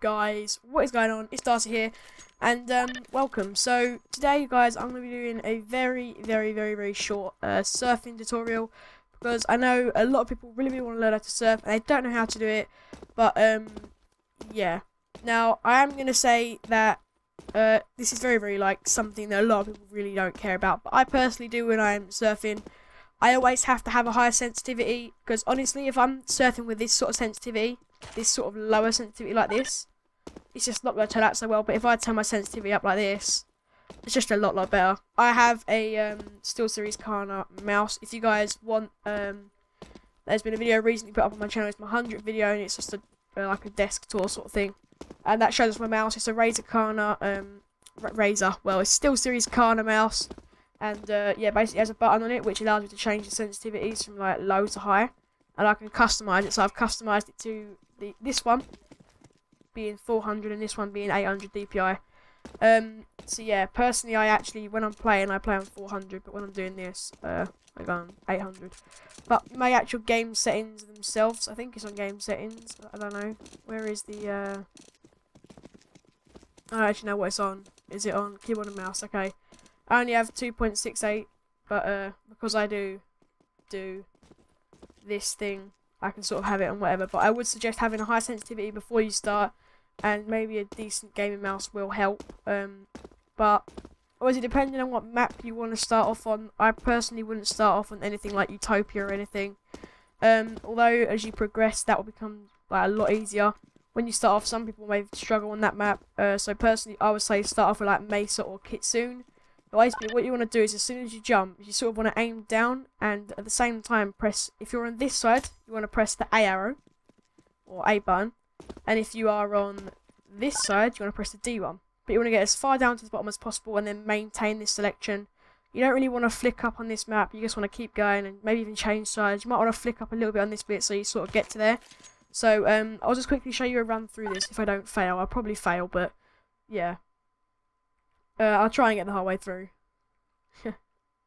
guys, what is going on? It's Darcy here, and welcome. So today, guys, I'm going to be doing a very short surfing tutorial, because I know a lot of people really want to learn how to surf and they don't know how to do it. But yeah. Now I am going to say that this is very like something that a lot of people really don't care about, but I personally do when I'm surfing. I always have to have a higher sensitivity, because honestly, if I'm surfing with this sort of sensitivity, this sort of lower sensitivity like this, it's just not going to turn out so well. But if I turn my sensitivity up like this, it's just a lot better. I have a SteelSeries Kana mouse. If you guys want, there's been a video recently put up on my channel. It's my 100th video, and it's just like a desk tour sort of thing. And that shows us my mouse. It's a Razer Kana, well, it's SteelSeries Kana mouse. And yeah, basically has a button on it which allows me to change the sensitivities from like low to high, and I can customize it. So I've customized it to this one being 400 and this one being 800 DPI. So yeah, personally, I actually, when I'm playing, I play on 400, but when I'm doing this, I go on 800. But my actual game settings themselves, I think it's on game settings. I don't know. Where is the? I don't actually know what it's on. Is it on keyboard and mouse? Okay. I only have 2.68, but because I do this thing, I can sort of have it on whatever. But I would suggest having a high sensitivity before you start, and maybe a decent gaming mouse will help. But obviously, depending on what map you want to start off on, I personally wouldn't start off on anything like Utopia or anything. Although as you progress, that will become like a lot easier. When you start off, some people may struggle on that map. So personally, I would say start off with like Mesa or Kitsune. Basically, what you want to do is, as soon as you jump, you sort of want to aim down, and at the same time press, if you're on this side, you want to press the A arrow, or A button, and if you are on this side, you want to press the D one. But you want to get as far down to the bottom as possible, and then maintain this selection. You don't really want to flick up on this map, you just want to keep going, and maybe even change sides. You might want to flick up a little bit on this bit, so you sort of get to there. So, I'll just quickly show you a run through this. If I don't fail, I'll probably fail, but, yeah. I'll try and get the whole way through.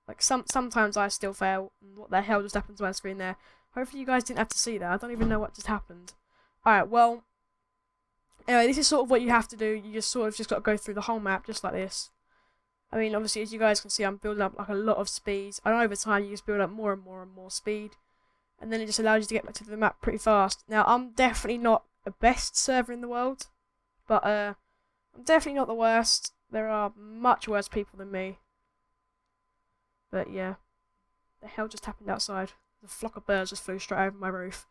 Like sometimes I still fail. What the hell just happened to my screen there? Hopefully you guys didn't have to see that. I don't even know what just happened. Alright, well, anyway, this is sort of what you have to do. You just sort of got to go through the whole map just like this. I mean, obviously, as you guys can see, I'm building up like a lot of speeds, and over time you just build up more and more speed, and then it just allows you to get back to the map pretty fast. Now, I'm definitely not the best server in the world, but I'm definitely not the worst. There are much worse people than me. But yeah. The hell just happened outside? The flock of birds just flew straight over my roof.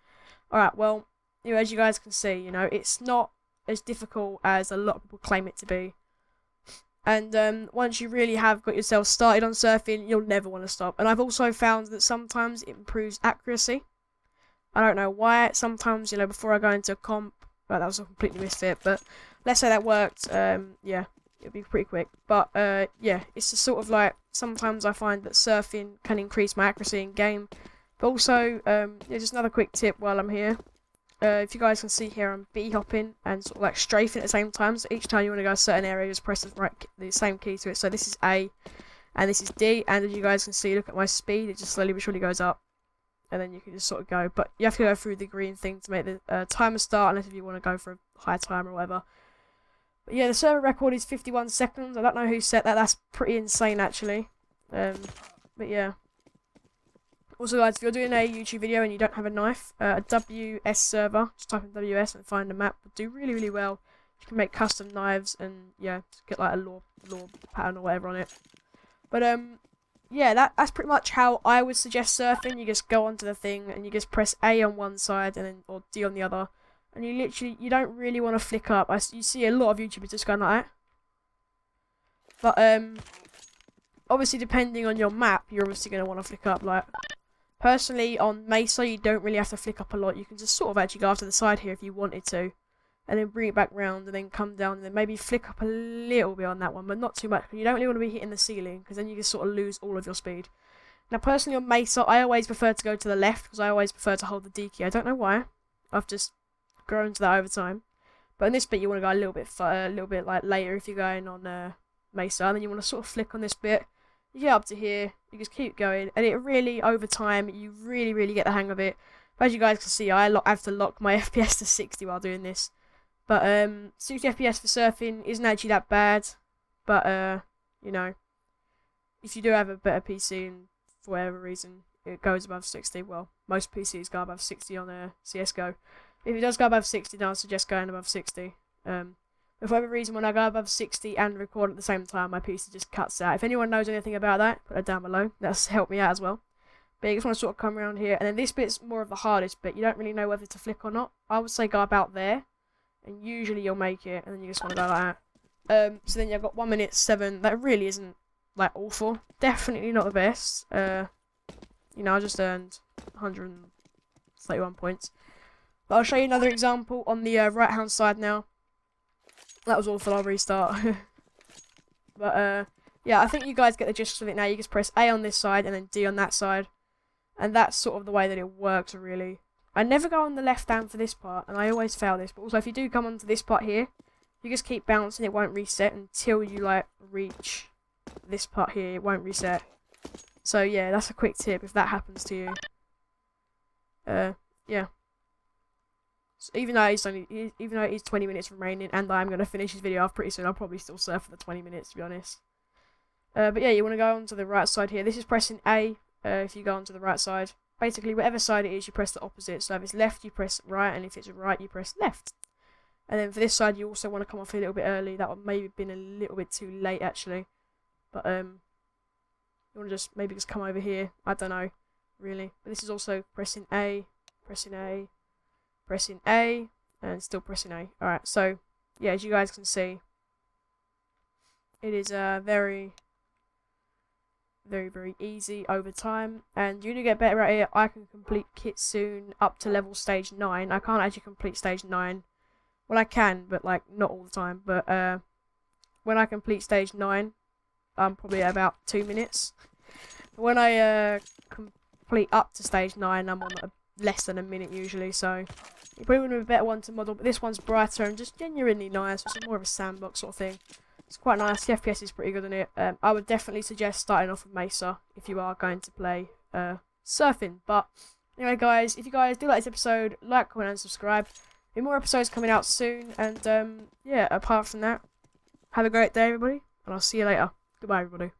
Alright, well, as you guys can see, it's not as difficult as a lot of people claim it to be. And once you really have got yourself started on surfing, you'll never want to stop. And I've also found that sometimes it improves accuracy. I don't know why. Sometimes, before I go into a comp, well, that was a completely misfit, but let's say that worked, yeah. It'll be pretty quick, but yeah, it's just sort of like, sometimes I find that surfing can increase my accuracy in game. But also, yeah, just another quick tip while I'm here. If you guys can see here, I'm B-hopping and sort of like strafing at the same time. So each time you want to go a certain area, just press the same key to it. So this is A, and this is D. And as you guys can see, look at my speed. It just slowly but surely goes up, and then you can just sort of go. But you have to go through the green thing to make the timer start, unless if you want to go for a high timer or whatever. But yeah, the server record is 51 seconds. I don't know who set that. That's pretty insane, actually. But yeah. Also, guys, if you're doing a YouTube video and you don't have a knife, a WS server, just type in WS and find a map, would do really well. You can make custom knives and, yeah, get like a law pattern or whatever on it. But, yeah, that's pretty much how I would suggest surfing. You just go onto the thing and you just press A on one side and then, or D on the other. And you don't really want to flick up. You see a lot of YouTubers just going like that. But, obviously, depending on your map, you're obviously going to want to flick up. Like, personally, on Mesa, you don't really have to flick up a lot. You can just sort of actually go off to the side here if you wanted to. And then bring it back round and then come down and then maybe flick up a little bit on that one, but not too much. You don't really want to be hitting the ceiling, because then you just sort of lose all of your speed. Now, personally, on Mesa, I always prefer to go to the left, because I always prefer to hold the D key. I don't know why. I've just grown to that over time. But in this bit, you want to go a little bit like later if you're going on Mesa, and then you want to sort of flick on this bit. You get up to here, you just keep going, and it really, over time, you really get the hang of it. But as you guys can see, I have to lock my FPS to 60 while doing this. But 60 FPS for surfing isn't actually that bad. But you know, if you do have a better PC and for whatever reason it goes above 60, well, most PCs go above 60 on CSGO. If it does go above 60, then I suggest going above 60. But for whatever reason, when I go above 60 and record at the same time, my PC just cuts out. If anyone knows anything about that, put it down below. That's helped me out as well. But you just want to sort of come around here, and then this bit's more of the hardest bit. You don't really know whether to flick or not. I would say go about there, and usually you'll make it, and then you just want to go like that. So then you've got 1 minute 7. That really isn't like awful. Definitely not the best. You know, I just earned 131 points. But I'll show you another example on the right hand side now. That was awful, I'll restart. But yeah, I think you guys get the gist of it now. You just press A on this side and then D on that side. And that's sort of the way that it works, really. I never go on the left hand for this part, and I always fail this. But also, if you do come onto this part here, you just keep bouncing, it won't reset until you, like, reach this part here. It won't reset. So, yeah, that's a quick tip if that happens to you. Yeah. So even though it is 20 minutes remaining, and I'm going to finish this video off pretty soon, I'll probably still surf for the 20 minutes, to be honest. But yeah, you want to go onto the right side here. This is pressing A. If you go onto the right side, basically whatever side it is, you press the opposite. So if it's left, you press right, and if it's right, you press left. And then for this side, you also want to come off a little bit early. That would maybe been a little bit too late actually, but you want to just maybe just come over here. I don't know, really. But this is also pressing A, pressing A, pressing A, and still pressing A. All right. So yeah, as you guys can see, it is very easy over time, and you do get better at it. I can complete kit soon up to level stage 9. I can't actually complete stage 9. Well, I can, but like not all the time. But when I complete stage 9, I'm probably at about 2 minutes. But when I complete up to stage 9, I'm on less than a minute usually. So you probably would have a better one to model, but this one's brighter and just genuinely nice. It's more of a sandbox sort of thing. It's quite nice. The FPS is pretty good on it. I would definitely suggest starting off with Mesa if you are going to play surfing. But anyway, guys, if you guys do like this episode, like, comment, and subscribe. There'll be more episodes coming out soon. And yeah, apart from that, have a great day, everybody, and I'll see you later. Goodbye, everybody.